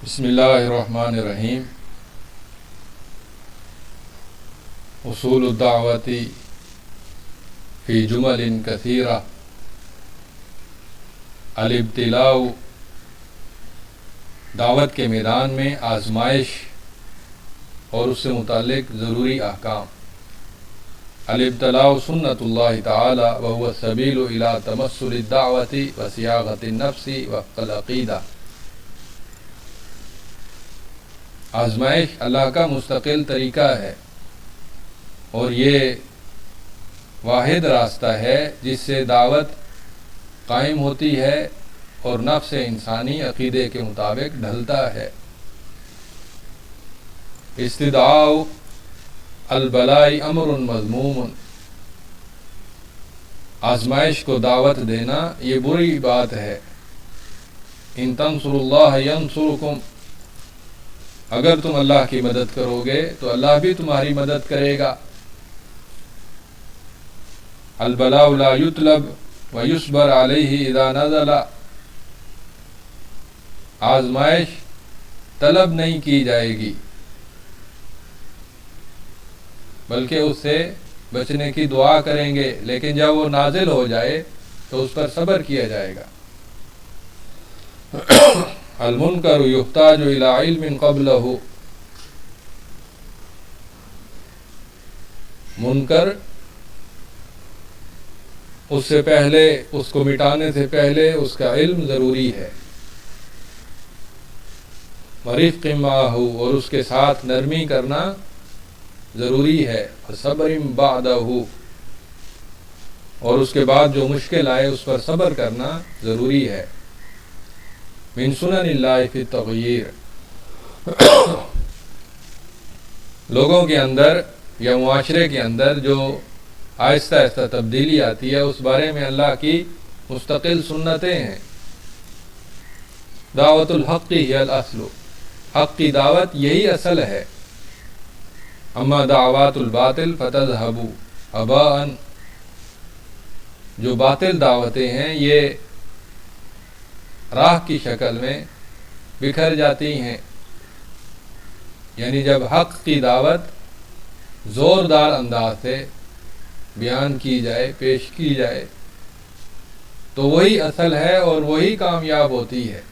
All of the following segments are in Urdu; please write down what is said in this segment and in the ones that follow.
بسم اللہ الرحمن الرحیم۔ اصول الدعوت فی جمل کثیرہ۔ الابتلاء، دعوت کے میدان میں آزمائش اور اس سے متعلق ضروری احکام۔ الابتلاء سنت اللہ تعالی وهو السبیل الی تمثل الدعوت وصیاغۃ النفس وفق العقیدہ۔ آزمائش اللہ کا مستقل طریقہ ہے اور یہ واحد راستہ ہے جس سے دعوت قائم ہوتی ہے اور نفس انسانی عقیدے کے مطابق ڈھلتا ہے۔ استدعاء البلاء امر مذموم، آزمائش کو دعوت دینا یہ بری بات ہے۔ ان تنصروا اللہ ینصرکم، اگر تم اللہ کی مدد کرو گے تو اللہ بھی تمہاری مدد کرے گا۔ البلاء لا یطلب ویصبر علیہ اذا نزل، آزمائش طلب نہیں کی جائے گی بلکہ اس سے بچنے کی دعا کریں گے، لیکن جب وہ نازل ہو جائے تو اس پر صبر کیا جائے گا۔ المنکر یحتاج الی علم قبلہ، منکر اس سے پہلے، اس کو مٹانے سے پہلے اس کا علم ضروری ہے۔ ورفق معہ، اور اس کے ساتھ نرمی کرنا ضروری ہے۔ صبر بعدہ، اور اس کے بعد جو مشکل آئے اس پر صبر کرنا ضروری ہے۔ من سنن اللہ فی التغیر، لوگوں کے اندر یا معاشرے کے اندر جو آہستہ آہستہ تبدیلی آتی ہے اس بارے میں اللہ کی مستقل سنتیں ہیں۔ دعوت الحق ہی الاصل، حق کی دعوت یہی اصل ہے۔ اما دعوات الباطل فتذهب هباء، جو باطل دعوتیں ہیں یہ راہ کی شکل میں بکھر جاتی ہیں، یعنی جب حق کی دعوت زوردار انداز سے بیان کی جائے، پیش کی جائے تو وہی اصل ہے اور وہی کامیاب ہوتی ہے۔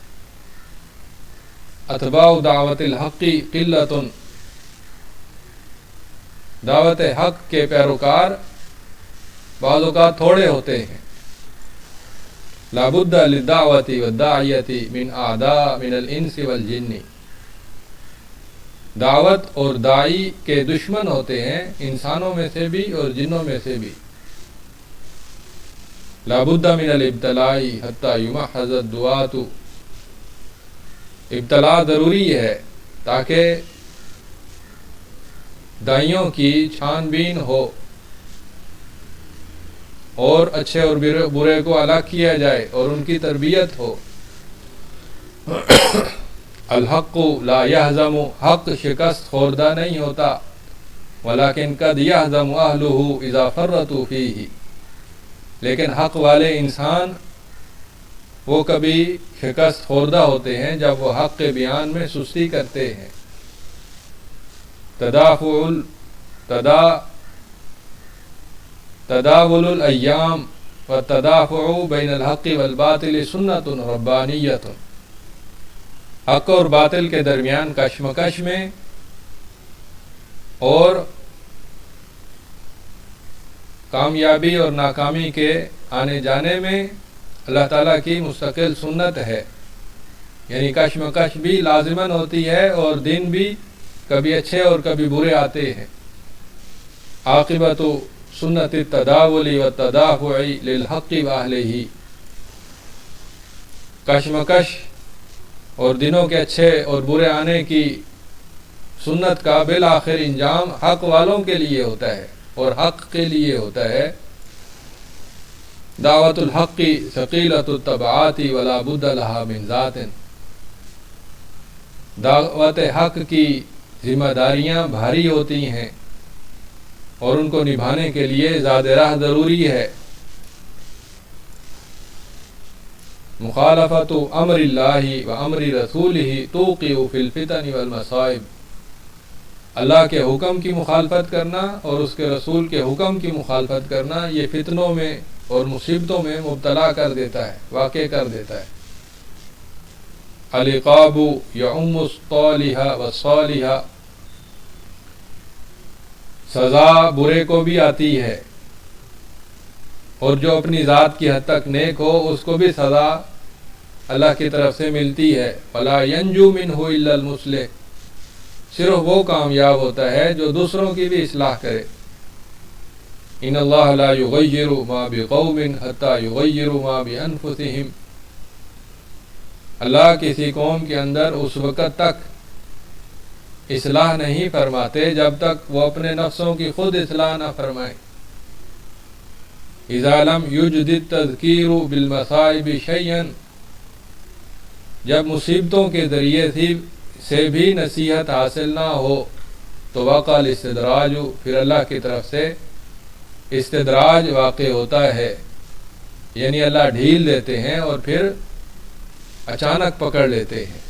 اتباع دعوت الحق قلۃ، دعوت حق کے پیروکار بعض اوقات تھوڑے ہوتے ہیں۔ لابد للدعوت والداعیۃ من اعداء من الانس والجن، دعوت اور داعی کے دشمن ہوتے ہیں انسانوں میں سے بھی اور جنوں میں سے بھی۔ لابد من الابتلاء حتی یمحض الدعاۃ، ابتلاء ضروری ہے تاکہ داعیوں کی چھان بین ہو اور اچھے اور برے کو الگ کیا جائے اور ان کی تربیت ہو۔ الحق لا یہزم، حق شکست خوردہ نہیں ہوتا، ولیکن قد یہزم اہلہ اذا فرطوا فیہ، لیکن حق والے انسان وہ کبھی شکست خوردہ ہوتے ہیں جب وہ حق کے بیان میں سستی کرتے ہیں۔ تداول الایام والتدافع بین الحق والباطل سنت ربانیۃ، حق اور باطل کے درمیان کشمکش میں اور کامیابی اور ناکامی کے آنے جانے میں اللہ تعالیٰ کی مستقل سنت ہے، یعنی کشمکش بھی لازماً ہوتی ہے اور دن بھی کبھی اچھے اور کبھی برے آتے ہیں۔ عاقبت سنت التداول والتدافع للحق واہلہ، کشمکش اور دنوں کے اچھے اور برے آنے کی سنت کا بالآخر انجام حق والوں کے لیے ہوتا ہے اور حق کے لیے ہوتا ہے۔ دعوت الحق ثقیلۃ التبعات ولا بد لها من ذات، دعوت حق کی ذمہ داریاں بھاری ہوتی ہیں اور ان کو نبھانے کے لیے ذات راہ ضروری ہے۔ مخالفت امر اللہ و امر رسولہ توقع فی الفتن والمصائب، اللہ کے حکم کی مخالفت کرنا اور اس کے رسول کے حکم کی مخالفت کرنا یہ فتنوں میں اور مصیبتوں میں مبتلا کر دیتا ہے، واقع کر دیتا ہے۔ العقاب یعم الصالح والصالح، سزا برے کو بھی آتی ہے اور جو اپنی ذات کی حد تک نیک ہو اس کو بھی سزا اللہ کی طرف سے ملتی ہے۔ ولا ینجو منہ الا المصلح، صرف وہ کامیاب ہوتا ہے جو دوسروں کی بھی اصلاح کرے۔ ان اللہ لا یغیر ما بقوم حتی یغیروا ما بانفسہم، اللہ کسی قوم کے اندر اس وقت تک اصلاح نہیں فرماتے جب تک وہ اپنے نفسوں کی خود اصلاح نہ فرمائیں۔ اذا لم یجد التذکیر بالمصائب شیئا، جب مصیبتوں کے ذریعے سے بھی نصیحت حاصل نہ ہو تو وقع الاستدراج، پھر اللہ کی طرف سے استدراج واقع ہوتا ہے، یعنی اللہ ڈھیل دیتے ہیں اور پھر اچانک پکڑ لیتے ہیں۔